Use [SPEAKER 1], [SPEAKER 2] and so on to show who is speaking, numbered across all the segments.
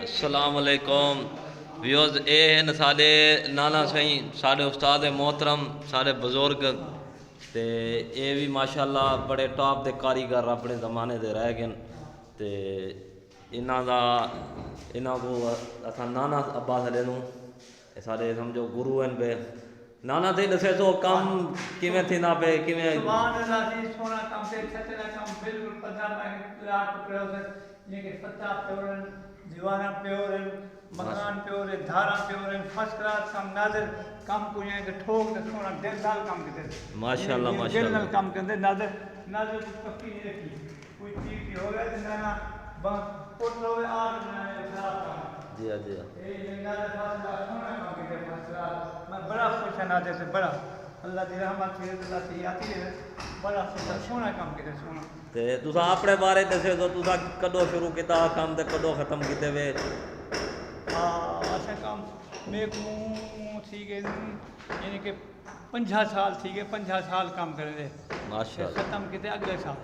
[SPEAKER 1] अस्सलाम वालेकुम व्यूअर्स, ये हैं साढ़े नाना सही साढ़े उस्ताद मोहतरम साढ़े बुजुर्ग ते ये भी माशाअल्लाह बड़े टॉप के कारीगर अपने ज़माने के रह गए ते इन्हों को असा नाना अब्बास अले नूं साढ़े समझो गुरु हैं पे नाना थे दसे तो कम किवें थींदा पे किवें
[SPEAKER 2] सुभान अल्लाह जी सोना काम से छतरा काम बिल्कुल पता मैं लाट पे ये के पत्ता पे दीवाना पे और मकान पे और धारा पे और फर्स्ट क्लास काम नादर काम को ये के ठोक दे सोना देखभाल काम करते
[SPEAKER 1] माशाअल्लाह
[SPEAKER 2] माशाअल्लाह
[SPEAKER 1] माशाअल्लाह।
[SPEAKER 2] काम करते नादर नादर को पक्की नहीं रखी कोई चीज हो गया तो ना बस पोट लो आग ना खराब काम
[SPEAKER 1] जी हाँ जी हाँ
[SPEAKER 2] ये नादर फासला सोना काम करते फासला मैं बड़ा खुश है नादर से बड़ा अल्लाह की रहमत है अल्लाह की आती है बड़ा सोना काम किया सोना
[SPEAKER 1] ते तुसा अपने बारे दस्यो तो तुसा कदों शुरू किया काम ते कदों खत्म किते वे?
[SPEAKER 2] हाँ अच्छा काम मेरे को थी गए यानी कि 50 साल थी गए 50 साल काम करे थे
[SPEAKER 1] माशाअल्लाह।
[SPEAKER 2] खत्म किए अगले साल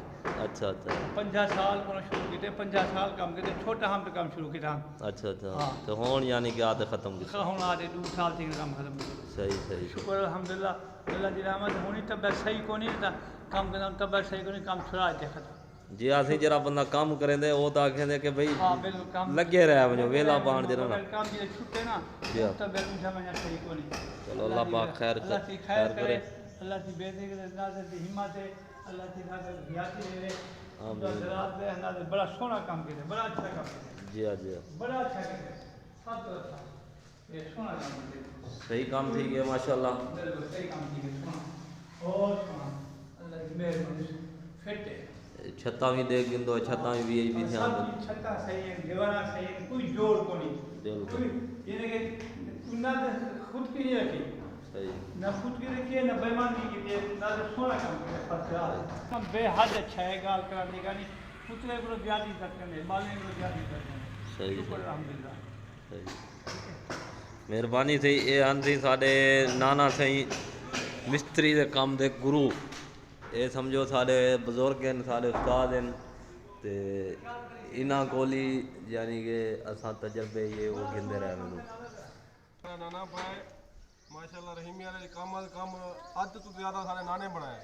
[SPEAKER 1] अच्छा अच्छा
[SPEAKER 2] 50 साल को शुरू किए 50 साल काम किए छोटा हम तो काम शुरू किया
[SPEAKER 1] अच्छा अच्छा।
[SPEAKER 2] हाँ।
[SPEAKER 1] तो हुन यानी कि आते खत्म किया।
[SPEAKER 2] हूँ आज 2 साल थी काम खत्म किया
[SPEAKER 1] सही सही
[SPEAKER 2] शुक्र अल्हम्दुलिल्लाह अल्लाह की रहमत होनी तबियत सही को नहीं था काम करना तबियत सही को नहीं काम छुड़ा दे खत्म
[SPEAKER 1] जी असीं जरा बंदा काम करेंदे वो तो आखेंदे कि भाई
[SPEAKER 2] हाँ बिल्कुल काम
[SPEAKER 1] लगे रह वञो वेला पाण जरा ना।
[SPEAKER 2] काम की छुट्टे ना
[SPEAKER 1] जी हाँ।
[SPEAKER 2] तबियत मुझे मैं सही को नहीं
[SPEAKER 1] चलो अल्लाह पाक खैर
[SPEAKER 2] अल्लाह की खैर करे अल्लाह की बेटे के नाज़र की हिम्मत है अल्लाह की नाज़र गियाती दे
[SPEAKER 1] आमीन।
[SPEAKER 2] रात दे नाज़र बड़ा सोना काम किया बड़ा अच्छा काम किया
[SPEAKER 1] जी हाँ जी हाँ
[SPEAKER 2] बड़ा अच्छा किया सब तो अच्छा ये सोना काम किया
[SPEAKER 1] सही काम थी गया माशाअल्लाह।
[SPEAKER 2] बिल्कुल सही काम किया सोना और सोना अल्लाह की मेहरबानी फिट है
[SPEAKER 1] छत्ता भी देख गिंदो छत्ता भी भी ध्यान दो।
[SPEAKER 2] सब छत्ता सही है दीवाना सही है कोई जोड़ को नहीं
[SPEAKER 1] बिल्कुल
[SPEAKER 2] कोई ये नहीं कि ना खुद की नहीं रखी
[SPEAKER 1] सही
[SPEAKER 2] ना खुद की रखी है ना बेईमानी की है ना तो सोना काम किया फर्स्ट हम बेहद अच्छा है गाल करने का नहीं पुतले को ज्यादा इज्जत करने मालने को ज्यादा इज्जत करने
[SPEAKER 1] सही
[SPEAKER 2] शुक्र
[SPEAKER 1] सही
[SPEAKER 2] अल्हम्दुलिल्लाह
[SPEAKER 1] सही। मेहरबानी थी ये आंदी साढ़े नाना सही मिस्त्री के काम दे गुरु ये समझो साढ़े बुजुर्ग हैं साढ़े उस्ताद हैं ते इन्हां कोली यानी कि असां तजर्बे ये वो गिनदे रहे मैनू।
[SPEAKER 3] नाना भाई माशाल्लाह रहीमी वाले काम अद तो ज़्यादा सारे नाने बनाए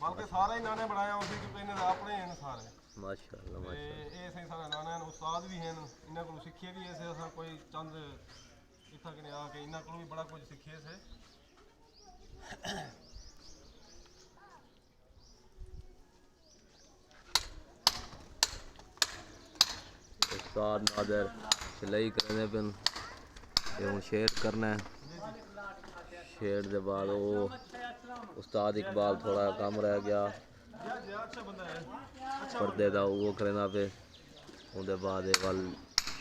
[SPEAKER 3] बल्कि सारे ही नाने बनाए उसी के पेने अपने हैं सारे
[SPEAKER 1] माशाल्लाह माशाल्लाह।
[SPEAKER 3] ये सही सारे नाने उस्ताद भी हैं इन्हों को सीखे भी ऐसे असा कोई चंद इतना कि आके इन्हों को भी बड़ा कुछ सीखे से।
[SPEAKER 1] उस्ताद नादर सिलाई करने पे ये हूँ शेड करना है शेड के बाद वो उस्ताद इकबाल थोड़ा कम रह गया पर्दे का वो करना पे उनके बाद वल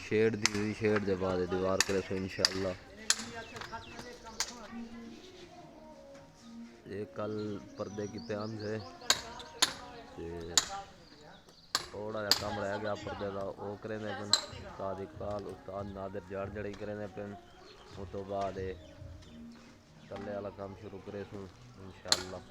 [SPEAKER 1] शेड दी शेड के बाद दीवार करे सो इंशाअल्लाह। ये कल पर्दे किते आन से थोड़ा जहा कम रह गया पर्दे का वो करेंदे पिन उस्ताद इकबाल उस्ताद नादिर जड़ जड़ी करेंदे पिन उस तो बाद थल्ले वाला काम शुरू करे सूँ इंशाअल्लाह।